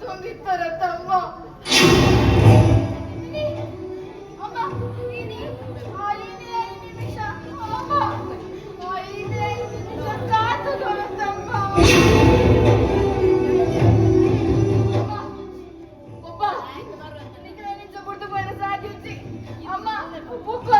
ತುಂಬಿತ್ತರತ್ತಮ್ಮ ಅಮ್ಮ ನೀನಿ ಐದೇ 5 ನಿಮಿಷ ಅಮ್ಮ 5 ನಿಮಿಷ ಕಾತು ದೊರತಮ್ಮ ಅಮ್ಮ ಒಬ್ಬ ನಿಖರ ನಿಜ ಬಿಟ್ಟು ಬರ ಸಾಧಿಸಿ ಅಮ್ಮ ಬುಕ್ಕ